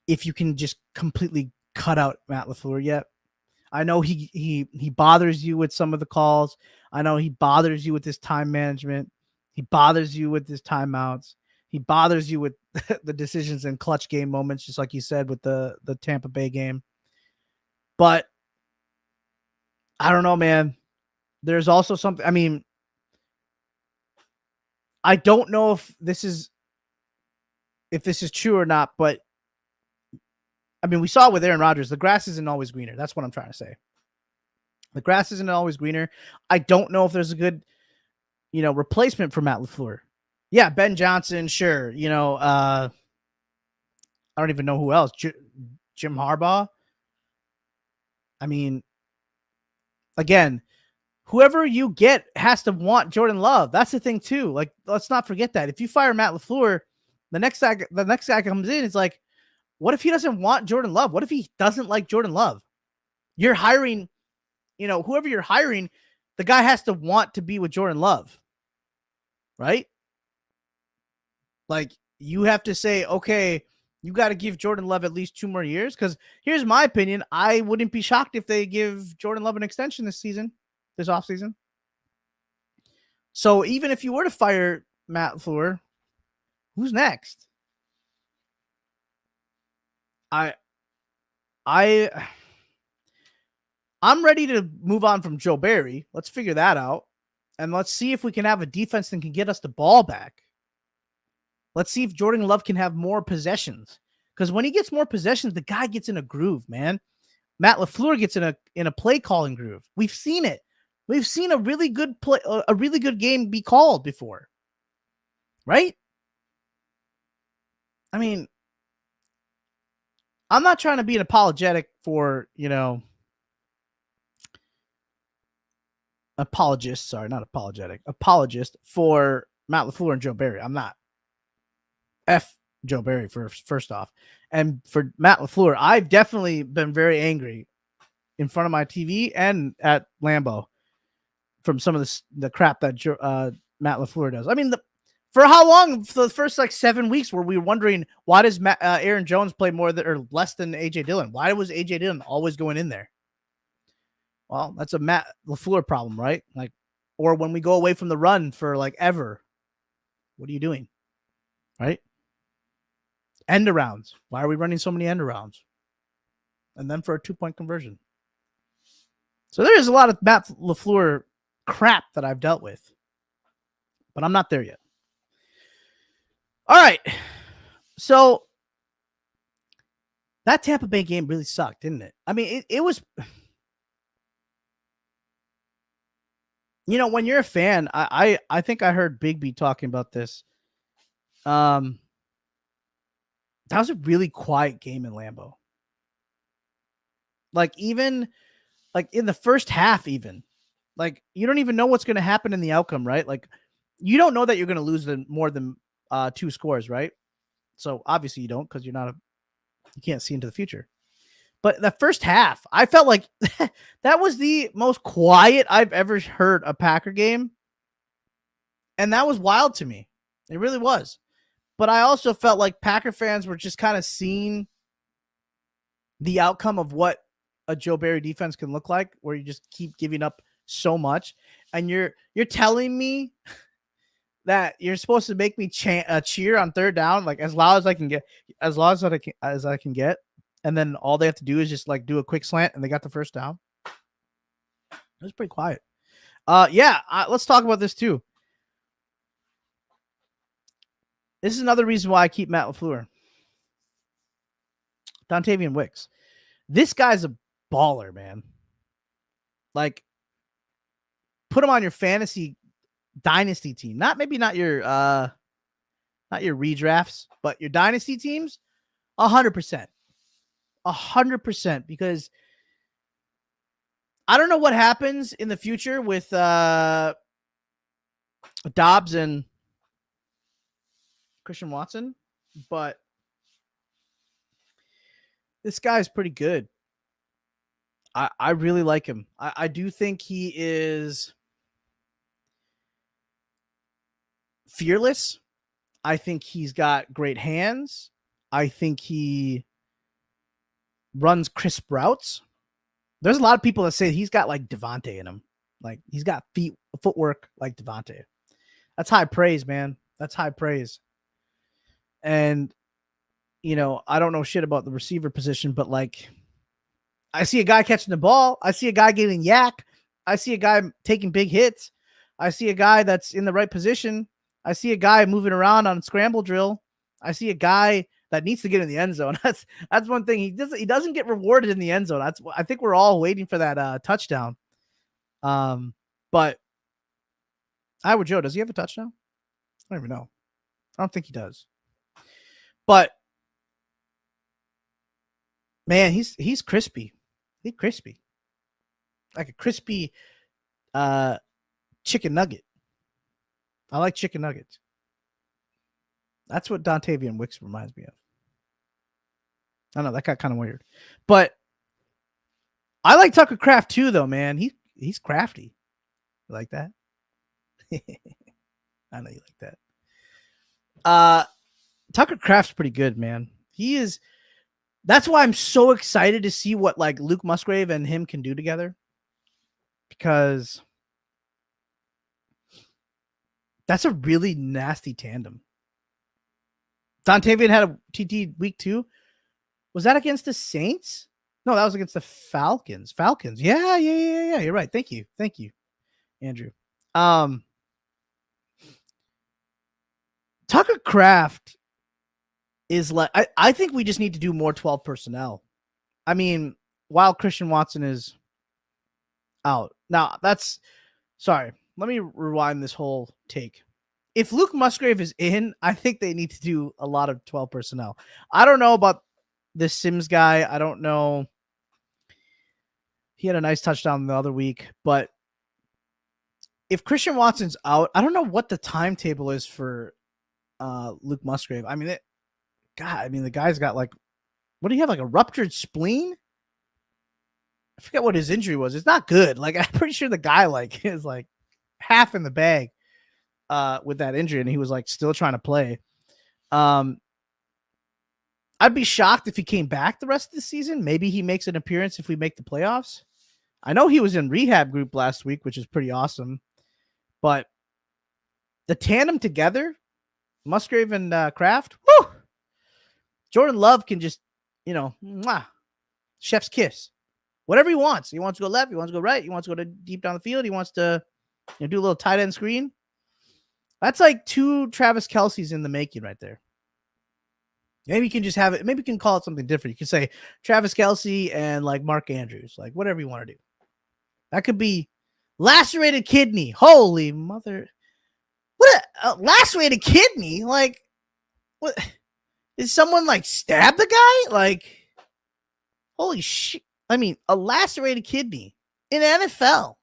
if you can just completely cut out Matt LaFleur yet. I know he bothers you with some of the calls. I know he bothers you with his time management. He bothers you with his timeouts. He bothers you with the decisions in clutch game moments, just like you said with the Tampa Bay game. But I don't know, man. There's also something. I mean, I don't know if this is if this is true or not, but I mean, we saw it with Aaron Rodgers. The grass isn't always greener. That's what I'm trying to say. The grass isn't always greener. I don't know if there's a good, replacement for Matt LaFleur. Yeah, Ben Johnson, sure. I don't even know who else. Jim Harbaugh. I mean, again, whoever you get has to want Jordan Love. That's the thing too. Like, let's not forget that. If you fire Matt LaFleur, the next guy comes in, it's like, what if he doesn't want Jordan Love? What if he doesn't like Jordan Love? You're hiring, whoever you're hiring, the guy has to want to be with Jordan Love. Right? Like, you have to say, okay, you got to give Jordan Love at least 2 more years. Because here's my opinion. I wouldn't be shocked if they give Jordan Love an extension this offseason. So even if you were to fire Matt LaFleur, who's next? I'm ready to move on from Joe Barry. Let's figure that out. And let's see if we can have a defense that can get us the ball back. Let's see if Jordan Love can have more possessions. Because when he gets more possessions, the guy gets in a groove, man. Matt LaFleur gets in a play calling groove. We've seen it. We've seen a really good game be called before. Right? I mean, I'm not trying to be an apologetic for, apologist for Matt LaFleur and Joe Barry. I'm not. F Joe Barry first off. And for Matt LaFleur, I've definitely been very angry in front of my TV and at Lambeau from some of the crap that Matt LaFleur does. I mean, for how long? For the first 7 weeks, were we wondering why does Aaron Jones play more or less than AJ Dillon? Why was AJ Dillon always going in there? Well, that's a Matt LaFleur problem, right? Or when we go away from the run for ever, what are you doing? Right? End arounds. Why are we running so many end arounds? And then for a 2-point conversion. So there is a lot of Matt LaFleur crap that I've dealt with, but I'm not there yet. All right. So that Tampa Bay game really sucked, didn't it? I mean, it was, when you're a fan, I think I heard Bigby talking about this. That was a really quiet game in Lambeau. Even in the first half, even you don't even know what's going to happen in the outcome, right? You don't know that you're going to lose more than 2 scores, right? So obviously you don't, because you can't see into the future. But the first half, I felt like that was the most quiet I've ever heard a Packer game. And that was wild to me. It really was. But I also felt like Packer fans were just kind of seeing the outcome of what a Joe Barry defense can look like, where you just keep giving up so much. And you're telling me that you're supposed to make me cheer on third down, as loud as I can get, as I can get. And then all they have to do is just do a quick slant and they got the first down. It was pretty quiet. Let's talk about this too. This is another reason why I keep Matt LaFleur. Dontavian Wicks. This guy's a baller, man. Put him on your fantasy dynasty team. Not your redrafts, but your dynasty teams. 100%. 100%. Because I don't know what happens in the future with Dobbs and Christian Watson, but this guy's pretty good. I really like him. I do think he is fearless. I think he's got great hands. I think he runs crisp routes. There's a lot of people that say he's got Devontae in him. He's got footwork like Devontae. That's high praise, man. That's high praise. And, I don't know shit about the receiver position, but I see a guy catching the ball. I see a guy getting yak. I see a guy taking big hits. I see a guy that's in the right position. I see a guy moving around on scramble drill. I see a guy that needs to get in the end zone. That's one thing. He doesn't get rewarded in the end zone. I think we're all waiting for that touchdown. But Iowa Joe, does he have a touchdown? I don't even know. I don't think he does. But man, he's crispy. He's crispy. Like a crispy chicken nugget. I like chicken nuggets. That's what Dontavian Wicks reminds me of. I know that got kind of weird. But I like Tucker Kraft too, though, man. He's crafty. You like that? I know you like that. Tucker Kraft's pretty good, man. He is. That's why I'm so excited to see what like Luke Musgrave and him can do together. Because that's a really nasty tandem. Dontavian had a TT week 2. Was that against the Saints? No, that was against the Falcons. Yeah. You're right. Thank you, Andrew. Tucker Kraft is like, I think we just need to do more 12 personnel. I mean, while Christian Watson is out. Now, sorry. Let me rewind this whole take. If Luke Musgrave is in, I think they need to do a lot of 12 personnel. I don't know about this Sims guy. I don't know. He had a nice touchdown the other week, but if Christian Watson's out, I don't know what the timetable is for Luke Musgrave. I mean, the guy's got like, what do you have? Like a ruptured spleen? I forget what his injury was. It's not good. Like, I'm pretty sure the guy like is like half in the bag with that injury, and he was like still trying to play. I'd be shocked if he came back the rest of the season. Maybe he makes an appearance if we make the playoffs. I know he was in rehab group last week, which is pretty awesome. But the tandem together, Musgrave and Kraft, woo! Jordan Love can just, chef's kiss. Whatever he wants. He wants to go left. He wants to go right. He wants to go deep down the field. He wants to do a little tight end screen. That's like 2 Travis Kelce's in the making right there. Maybe you can just have it. Maybe you can call it something different. You can say Travis Kelce and like Mark Andrews, like whatever you want to do. That could be lacerated kidney. Holy mother. What a lacerated kidney? Like, what? Did someone like stab the guy? Like, holy shit. I mean, a lacerated kidney in NFL.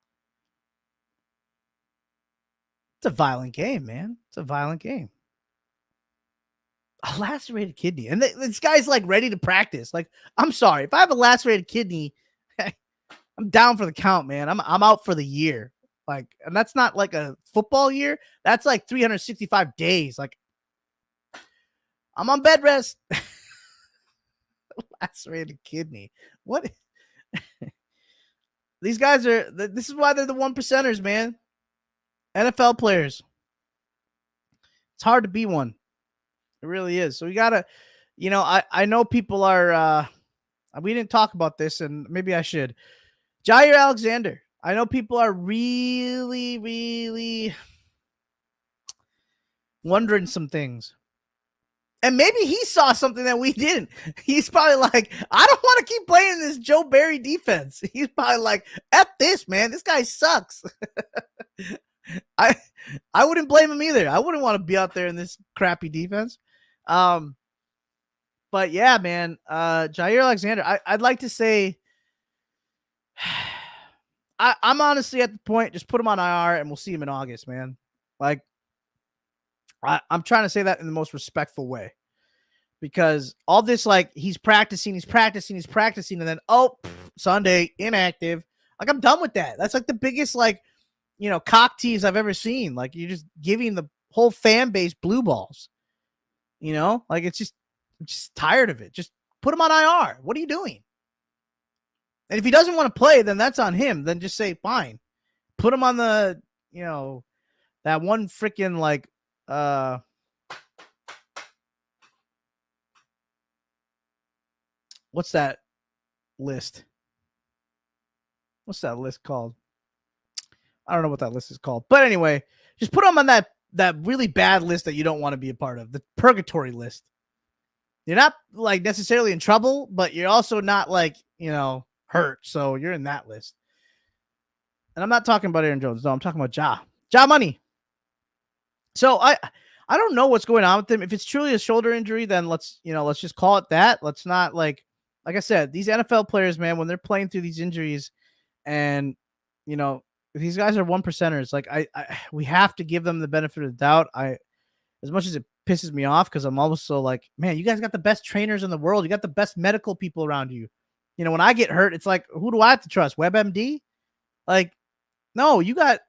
It's a violent game, man. It's a violent game. A lacerated kidney. And this guy's like ready to practice. Like, I'm sorry. If I have a lacerated kidney, I'm down for the count, man. I'm out for the year. Like, and that's not like a football year. That's like 365 days. Like, I'm on bed rest. Lacerated kidney. What? These guys this is why they're the 1%ers, man. NFL players. It's hard to be one. It really is. So we gotta, I know people are, we didn't talk about this, and maybe I should. Jair Alexander. I know people are really, really wondering some things. And maybe he saw something that we didn't. He's probably like, I don't want to keep playing this Joe Barry defense. He's probably like, F this, man. This guy sucks. I wouldn't blame him either. I wouldn't want to be out there in this crappy defense. But yeah, man, Jair Alexander, I'd like to say, I'm honestly at the point, just put him on IR and we'll see him in August, man. Like, I'm trying to say that in the most respectful way, because all this, like, he's practicing, and then, Sunday, inactive. Like, I'm done with that. That's like the biggest, like, cock tease I've ever seen. Like, you're just giving the whole fan base blue balls. Like, I'm just tired of it. Just put him on IR. What are you doing? And if he doesn't want to play, then that's on him. Then just say, fine. Put him on the, that one freaking, like, what's that list? What's that list called? I don't know what that list is called. But anyway, just put him on that that really bad list that you don't want to be a part of, the purgatory list. You're not like necessarily in trouble, but you're also not like, hurt. So you're in that list. And I'm not talking about Aaron Jones. No, I'm talking about Ja Money. So I don't know what's going on with him. If it's truly a shoulder injury, then let's just call it that. Let's not like I said, these NFL players, man, when they're playing through these injuries and, these guys are 1%ers, like we have to give them the benefit of the doubt. As much as it pisses me off, because I'm also like, man, you guys got the best trainers in the world. You got the best medical people around you. When I get hurt, it's like, who do I have to trust? WebMD? Like, no, you got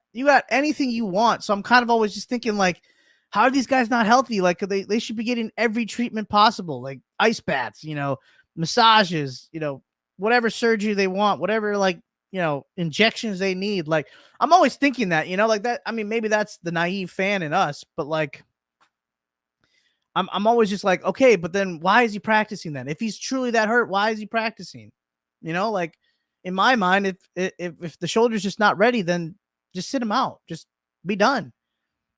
anything you want. So I'm kind of always just thinking, like, how are these guys not healthy? Like, they should be getting every treatment possible, like ice baths, massages, whatever surgery they want, whatever, like, injections they need. Like, I'm always thinking that, like that. I mean, maybe that's the naive fan in us, but like, I'm always just like, okay, but then why is he practicing then? If he's truly that hurt, why is he practicing? Like, in my mind, if the shoulder's just not ready, then just sit him out. Just be done.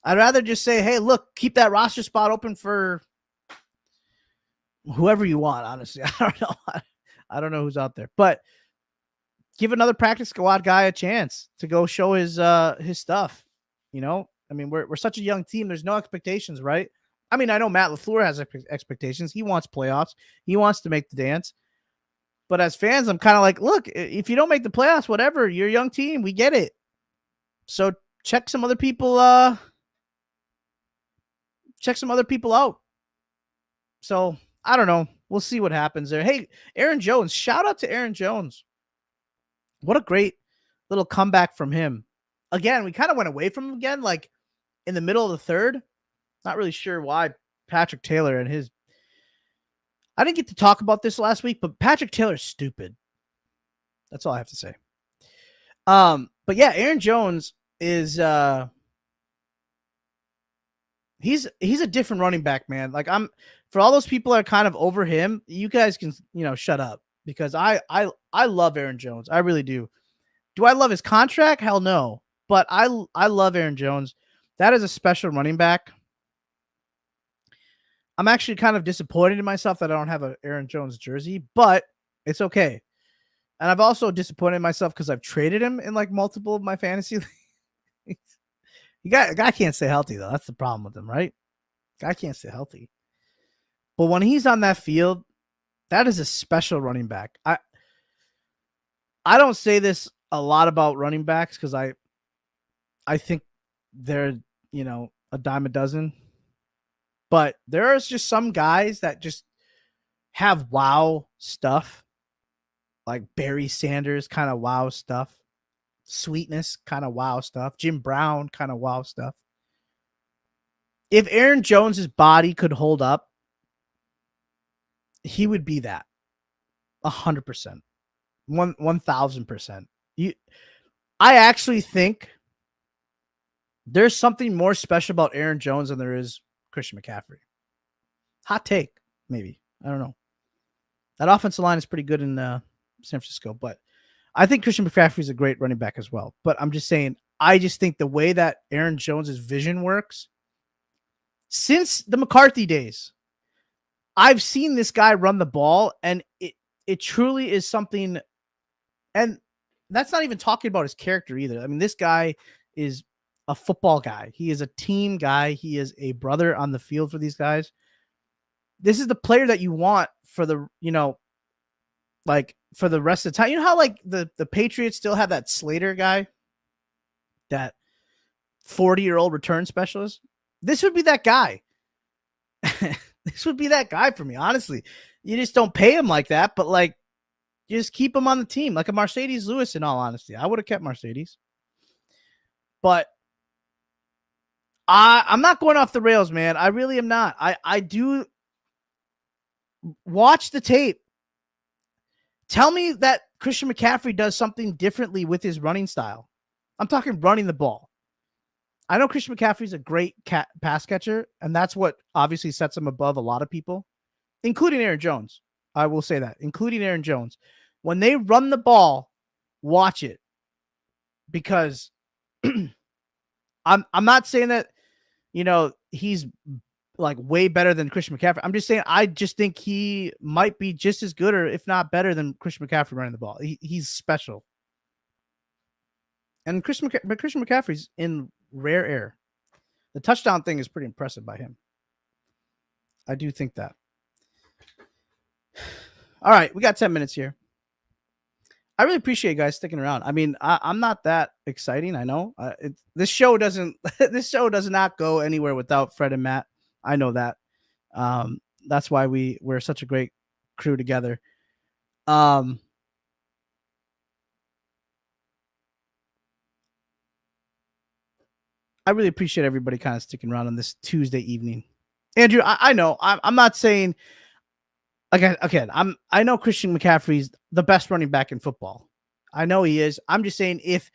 I'd rather just say, hey, look, keep that roster spot open for whoever you want, honestly. I don't know. I don't know who's out there. But give another practice squad guy a chance to go show his stuff. I mean, we're such a young team. There's no expectations, right? I mean, I know Matt LaFleur has expectations. He wants playoffs. He wants to make the dance. But as fans, I'm kind of like, look, if you don't make the playoffs, whatever, you're a young team. We get it. So check some other people out. So I don't know. We'll see what happens there. Hey, Aaron Jones. Shout out to Aaron Jones. What a great little comeback from him. Again, we kind of went away from him again, like in the middle of the third. Not really sure why Patrick Taylor and his... I didn't get to talk about this last week, but Patrick Taylor's stupid. That's all I have to say. But yeah, Aaron Jones is he's a different running back, man. Like, for all those people that are kind of over him, you guys can, shut up, because I love Aaron Jones. I really do. Do I love his contract? Hell no. But I love Aaron Jones. That is a special running back. I'm actually kind of disappointed in myself that I don't have an Aaron Jones jersey, but it's okay. And I've also disappointed in myself because I've traded him in like multiple of my fantasy leagues. Guy can't stay healthy, though. That's the problem with him, right? Guy can't stay healthy. But when he's on that field, that is a special running back. I don't say this a lot about running backs because I think they're, a dime a dozen. But there's just some guys that just have wow stuff. Like Barry Sanders, kind of wow stuff. Sweetness, kind of wow stuff. Jim Brown, kind of wow stuff. If Aaron Jones's body could hold up, he would be that. 100%. 1,000%. I actually think there's something more special about Aaron Jones than there is Christian McCaffrey. Hot take, maybe. I don't know. That offensive line is pretty good in San Francisco, but I think Christian McCaffrey is a great running back as well. But I'm just saying, I just think the way that Aaron Jones's vision works, since the McCarthy days, I've seen this guy run the ball, and it truly is something. And that's not even talking about his character either. I mean, this guy is a football guy. He is a team guy. He is a brother on the field for these guys. This is the player that you want for the, like for the rest of the time. You know how like the Patriots still have that Slater guy, that 40-year-old return specialist? This would be that guy. This would be that guy for me, honestly. You just don't pay him like that, but like, you just keep him on the team, like a Mercedes Lewis, in all honesty. I would have kept Mercedes. But I'm not going off the rails, man. I really am not. I do watch the tape. Tell me that Christian McCaffrey does something differently with his running style. I'm talking running the ball. I know Christian McCaffrey is a great pass catcher, and that's what obviously sets him above a lot of people, including Aaron Jones. I will say that, including Aaron Jones. When they run the ball, watch it, because I'm not saying that he's like way better than Christian McCaffrey. I'm just saying, I just think he might be just as good or if not better than Christian McCaffrey running the ball. He's special. And Christian McCaffrey's in rare air. The touchdown thing is pretty impressive by him. I do think that. All right, we got 10 minutes here. I really appreciate you guys sticking around. I mean, I'm not that exciting. I know this show does not go anywhere without Fred and Matt. I know that. That's why we're such a great crew together. I really appreciate everybody kind of sticking around on this Tuesday evening. Andrew, I know I'm not saying I know Christian McCaffrey's the best running back in football. I know he is. I'm just saying, if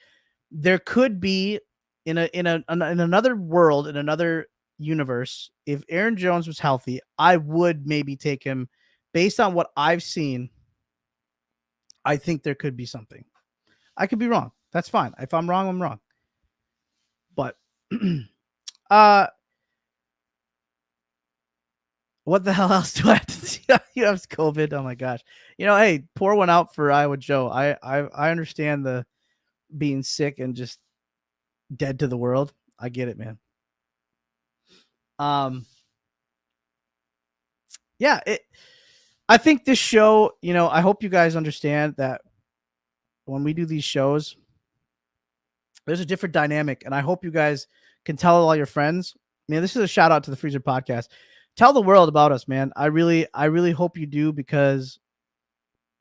there could be in another world, in another universe, if Aaron Jones was healthy, I would maybe take him. Based on what I've seen, I think there could be something. I could be wrong. That's fine. If I'm wrong, I'm wrong. But what the hell else do I have to see? You have COVID. Oh my gosh. Hey, pour one out for Iowa Joe. I understand the being sick and just dead to the world. I get it, man. Yeah, I think this show, I hope you guys understand that when we do these shows, there's a different dynamic, and I hope you guys can tell all your friends. Man, this is a shout out to the Freezer Podcast. Tell the world about us, man. I really hope you do, because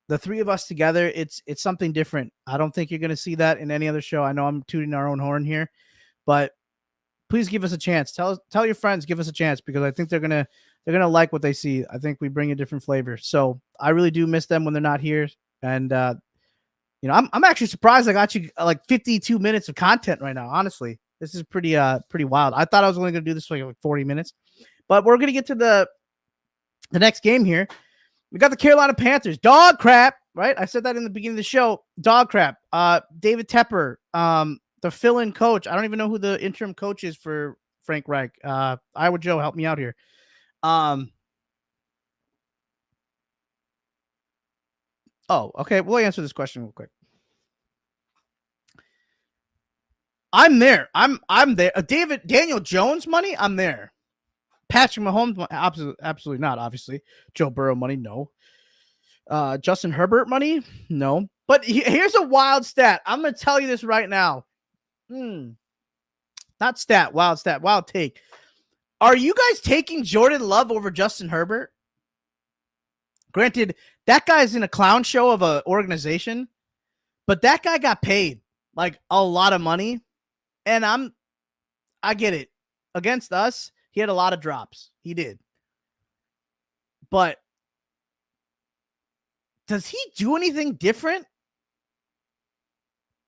the three of us together, it's something different. I don't think you're going to see that in any other show. I know I'm tooting our own horn here, but please give us a chance. Tell your friends, give us a chance, because I think they're going to like what they see. I think we bring a different flavor. So I really do miss them when they're not here. And, I'm actually surprised I got you like 52 minutes of content right now. Honestly, this is pretty wild. I thought I was only going to do this for like 40 minutes. But we're going to get to the next game here. We got the Carolina Panthers. Dog crap, right? I said that in the beginning of the show. Dog crap. David Tepper, the fill-in coach. I don't even know who the interim coach is for Frank Reich. Iowa Joe, help me out here. Okay. We'll answer this question real quick. I'm there. I'm there. Daniel Jones money, I'm there. Patrick Mahomes, absolutely not, obviously. Joe Burrow money, no. Justin Herbert money, no. But here's a wild stat. I'm going to tell you this right now. Not stat, wild take. Are you guys taking Jordan Love over Justin Herbert? Granted, that guy's in a clown show of an organization, but that guy got paid like a lot of money. And I get it. Against us, he had a lot of drops. He did. But does he do anything different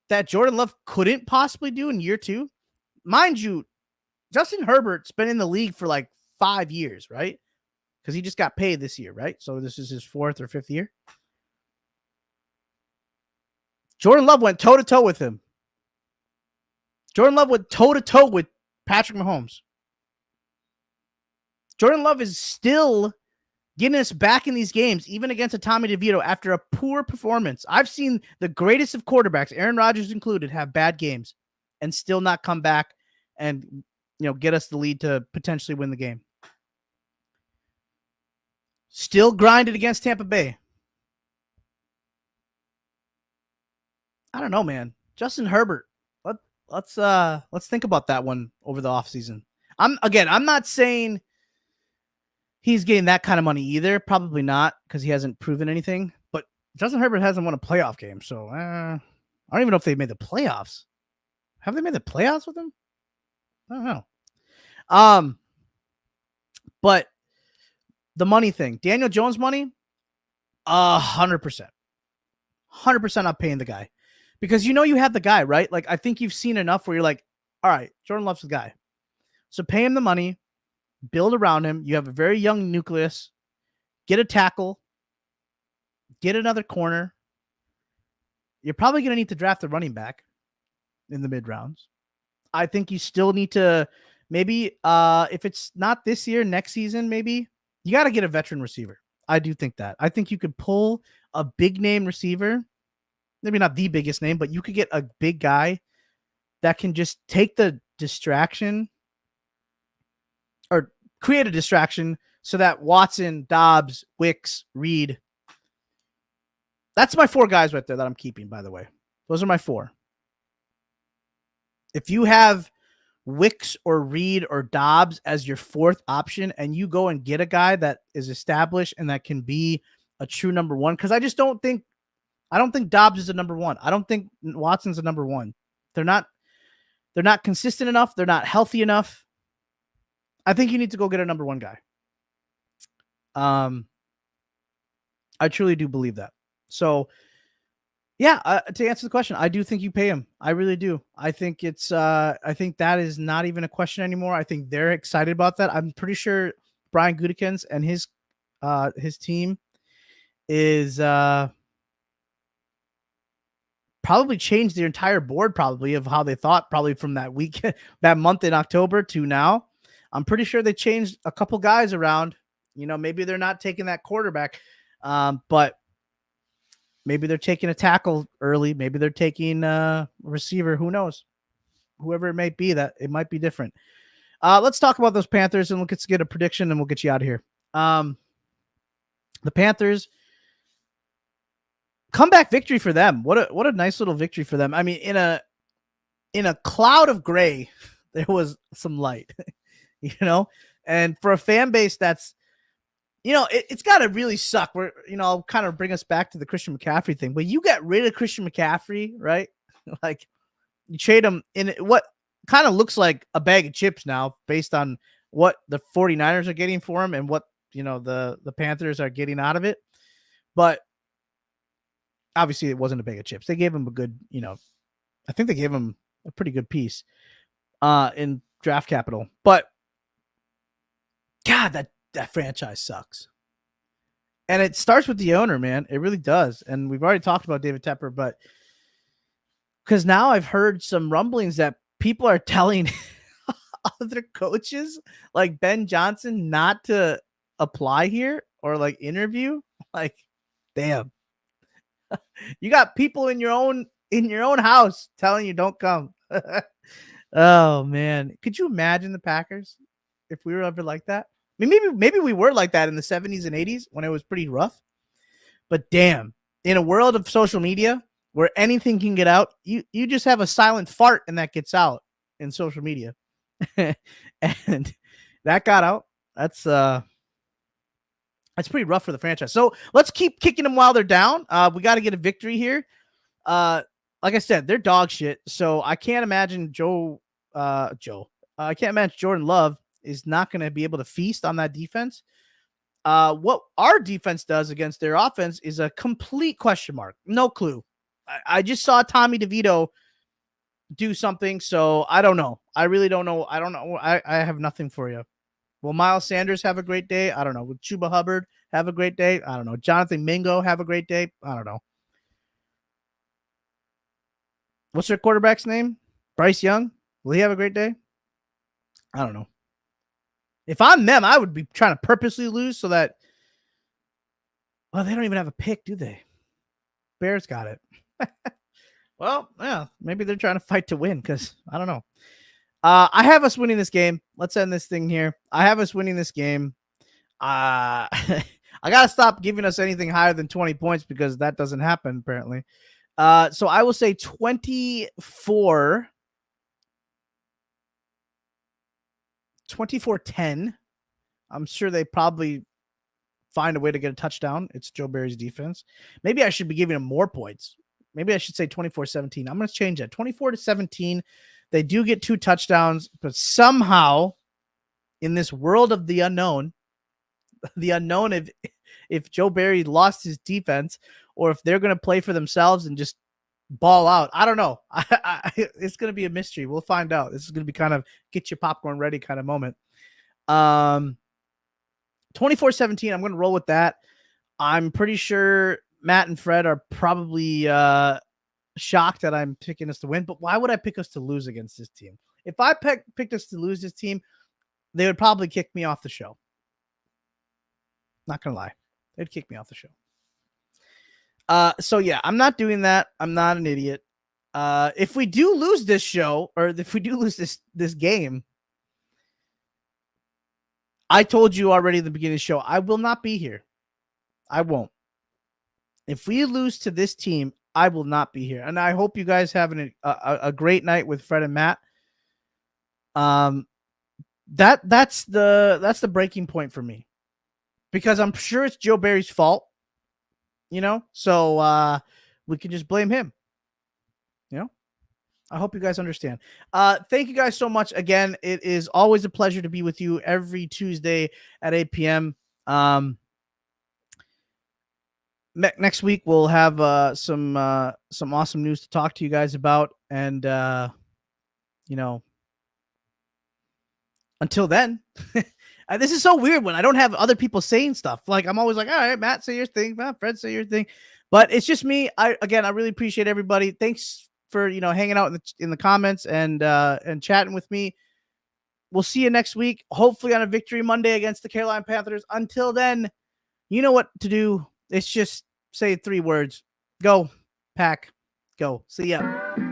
that Jordan Love couldn't possibly do in year 2? Mind you, Justin Herbert's been in the league for like 5 years, right? Because he just got paid this year, right? So this is his 4th or 5th year. Jordan Love went toe-to-toe with him. Jordan Love went toe-to-toe with Patrick Mahomes. Jordan Love is still getting us back in these games, even against a Tommy DeVito, after a poor performance. I've seen the greatest of quarterbacks, Aaron Rodgers included, have bad games and still not come back and get us the lead to potentially win the game. Still grinded against Tampa Bay. I don't know, man. Justin Herbert. Let's think about that one over the offseason. I'm not saying he's getting that kind of money either. Probably not, because he hasn't proven anything. But Justin Herbert hasn't won a playoff game, so I don't even know if they made the playoffs. Have they made the playoffs with him? I don't know. But the money thing, Daniel Jones money, 100%. 100% I'm paying the guy. Because you have the guy, right? Like, I think you've seen enough where you're like, all right, Jordan Love's the guy. So pay him the money, build around him. You have a very young nucleus. Get a tackle. Get another corner. You're probably going to need to draft a running back in the mid rounds. I think you still need to Maybe if it's not this year, next season, maybe you got to get a veteran receiver. I do think that. I think you could pull a big name receiver, maybe not the biggest name, but you could get a big guy that can just take the distraction or create a distraction so that Watson, Dobbs, Wicks, Reed. That's my 4 guys right there that I'm keeping, by the way. Those are my 4. If you have Wicks or Reed or Dobbs as your 4th option and you go and get a guy that is established and that can be a true number 1, because I don't think Dobbs is a number 1. I don't think Watson's a number 1. They're not consistent enough. They're not healthy enough. I think you need to go get a number 1 guy. I truly do believe that. So yeah, to answer the question, I do think you pay him. I really do. I think I think that is not even a question anymore. I think they're excited about that. I'm pretty sure Brian Gutekunst and his team is probably changed their entire board probably of how they thought probably from that week, that month in October to now. I'm pretty sure they changed a couple guys around. Maybe they're not taking that quarterback, but maybe they're taking a tackle early. Maybe they're taking a receiver. Who knows? Whoever it may be, that it might be different. Let's talk about those Panthers and let's get a prediction and we'll get you out of here. The Panthers, comeback victory for them. What a nice little victory for them. I mean, in a cloud of gray, there was some light, and for a fan base that's, it's got to really suck. I'll kind of bring us back to the Christian McCaffrey thing, but you get rid of Christian McCaffrey, right? Like you trade him in what kind of looks like a bag of chips now based on what the 49ers are getting for him and what, the Panthers are getting out of it. But obviously it wasn't a bag of chips. They gave him a good, I think they gave him a pretty good piece in draft capital, but God, that franchise sucks. And it starts with the owner, man. It really does. And we've already talked about David Tepper, but because now I've heard some rumblings that people are telling other coaches like Ben Johnson not to apply here or like interview. Like, damn. You got people in your own house telling you don't come. Oh man. Could you imagine the Packers if we were ever like that? I mean, maybe we were like that in the 70s and 80s when it was pretty rough. But damn, in a world of social media where anything can get out, you just have a silent fart and that gets out in social media. And that got out. That's pretty rough for the franchise. So let's keep kicking them while they're down. We got to get a victory here. Like I said, they're dog shit. So I can't imagine I can't imagine Jordan Love is not going to be able to feast on that defense. What our defense does against their offense is a complete question mark. No clue. I just saw Tommy DeVito do something, so I don't know. I really don't know. I don't know. I have nothing for you. Will Miles Sanders have a great day? I don't know. Will Chuba Hubbard have a great day? I don't know. Jonathan Mingo have a great day? I don't know. What's their quarterback's name? Bryce Young? Will he have a great day? I don't know. If I'm them, I would be trying to purposely lose so that, well, they don't even have a pick, do they? Bears got it. Well, yeah, maybe they're trying to fight to win because I don't know. I have us winning this game. Let's end this thing here. I have us winning this game. I got to stop giving us anything higher than 20 points because that doesn't happen, apparently. So I will say 24-10. I'm sure they probably find a way to get a touchdown. It's Joe Barry's defense. Maybe I should be giving them more points. Maybe I should say 24-17. I'm going to change that. 24-17. They do get 2 touchdowns, but somehow in this world of the unknown if Joe Barry lost his defense or if they're going to play for themselves and just ball out. I don't know. It's going to be a mystery. We'll find out. This is going to be kind of get your popcorn ready kind of moment. 24-17. I'm going to roll with that. I'm pretty sure Matt and Fred are probably shocked that I'm picking us to win, but why would I pick us to lose against this team? If I picked us to lose this team, they would probably kick me off the show. Not gonna lie, they'd kick me off the show. So yeah, I'm not doing that. I'm not an idiot. If we do lose this show, or if we do lose this game, I told you already at the beginning of the show, I will not be here. I won't. If we lose to this team, I will not be here. And I hope you guys have a great night with Fred and Matt. That's the breaking point for me, because I'm sure it's Joe Barry's fault, so we can just blame him. I hope you guys understand. Thank you guys so much. Again, it is always a pleasure to be with you every Tuesday at 8 p.m. Next week we'll have some awesome news to talk to you guys about, and until then, this is so weird when I don't have other people saying stuff. Like, I'm always like, all right, Matt, say your thing, Fred, say your thing, but it's just me. I really appreciate everybody. Thanks for hanging out in the comments and chatting with me. We'll see you next week, hopefully on a victory Monday against the Carolina Panthers. Until then, you know what to do. It's just say 3 words. Go, Pack. Go. See ya.